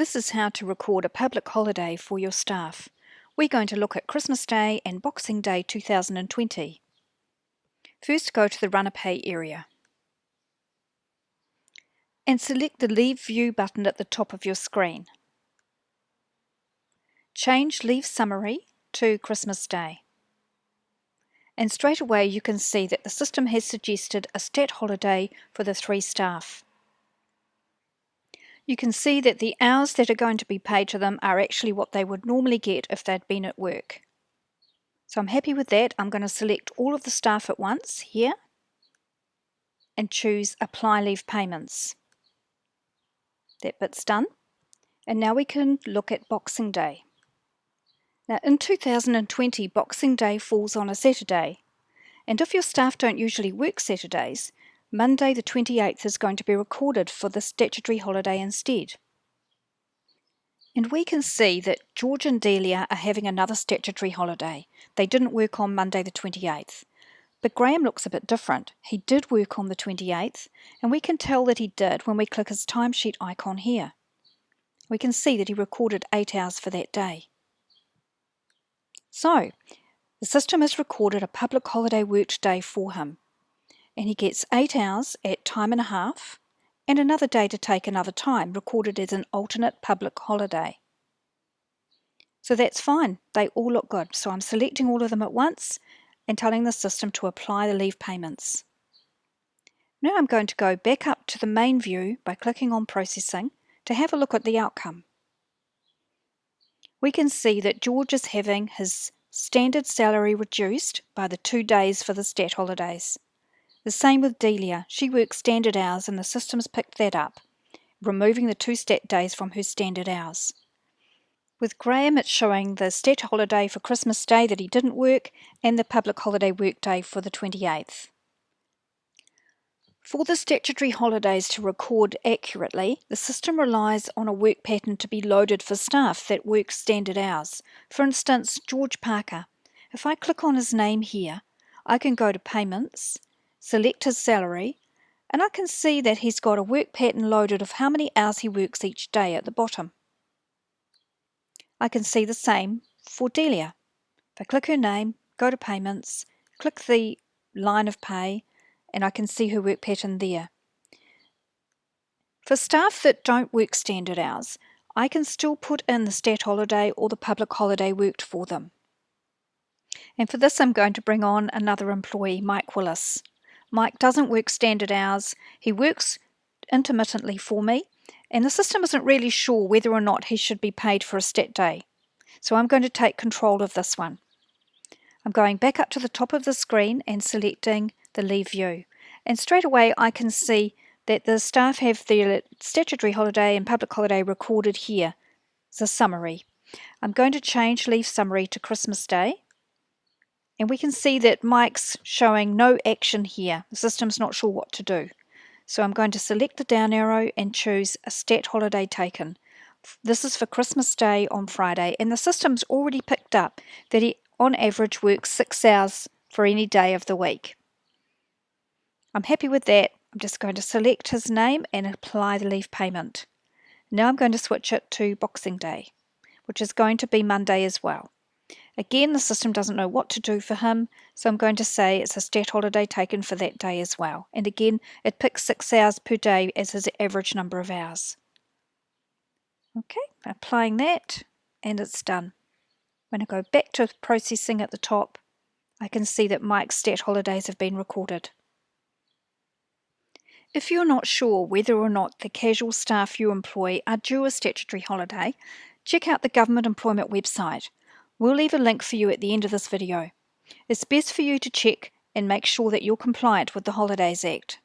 This is how to record a public holiday for your staff. We're going to look at Christmas Day and Boxing Day 2020. First, go to the Runner Pay area and select the Leave View button at the top of your screen. Change Leave Summary to Christmas Day. And straight away you can see that the system has suggested a stat holiday for the 3 staff. You can see that the hours that are going to be paid to them are actually what they would normally get if they'd been at work. So I'm happy with that. I'm going to select all of the staff at once here and choose Apply Leave Payments. That bit's done. And now we can look at Boxing Day. Now in 2020, Boxing Day falls on a Saturday. And if your staff don't usually work Saturdays, Monday the 28th is going to be recorded for the statutory holiday instead. And we can see that George and Delia are having another statutory holiday. They didn't work on Monday the 28th. But Graham looks a bit different. He did work on the 28th, and we can tell that he did when we click his timesheet icon here. We can see that he recorded 8 hours for that day. So, the system has recorded a public holiday worked day for him, and he gets 8 hours at time and a half, and another day to take another time, recorded as an alternate public holiday. So that's fine, they all look good. So I'm selecting all of them at once and telling the system to apply the leave payments. Now I'm going to go back up to the main view by clicking on Processing to have a look at the outcome. We can see that George is having his standard salary reduced by the 2 days for the stat holidays. The same with Delia. She works standard hours and the system's picked that up, removing the 2 stat days from her standard hours. With Graham, it's showing the stat holiday for Christmas Day that he didn't work and the public holiday work day for the 28th. For the statutory holidays to record accurately, the system relies on a work pattern to be loaded for staff that work standard hours. For instance, George Parker. If I click on his name here, I can go to Payments, select his salary, and I can see that he's got a work pattern loaded of how many hours he works each day at the bottom. I can see the same for Delia. If I click her name, go to Payments, click the line of pay, and I can see her work pattern there. For staff that don't work standard hours, I can still put in the stat holiday or the public holiday worked for them. And for this I'm going to bring on another employee, Mike Willis. Mike doesn't work standard hours, he works intermittently for me, and the system isn't really sure whether or not he should be paid for a stat day. So I'm going to take control of this one. I'm going back up to the top of the screen and selecting the Leave View. And straight away I can see that the staff have their statutory holiday and public holiday recorded here. It's a summary. I'm going to change Leave Summary to Christmas Day. And we can see that Mike's showing no action here. The system's not sure what to do. So I'm going to select the down arrow and choose a stat holiday taken. This is for Christmas Day on Friday, and the system's already picked up that he on average works 6 hours for any day of the week. I'm happy with that. I'm just going to select his name and apply the leave payment. Now I'm going to switch it to Boxing Day, which is going to be Monday as well. Again, the system doesn't know what to do for him, so I'm going to say it's a stat holiday taken for that day as well. And again, it picks 6 hours per day as his average number of hours. Okay, applying that, and it's done. When I go back to Processing at the top, I can see that Mike's stat holidays have been recorded. If you're not sure whether or not the casual staff you employ are due a statutory holiday, check out the Government Employment website. We'll leave a link for you at the end of this video. It's best for you to check and make sure that you're compliant with the Holidays Act.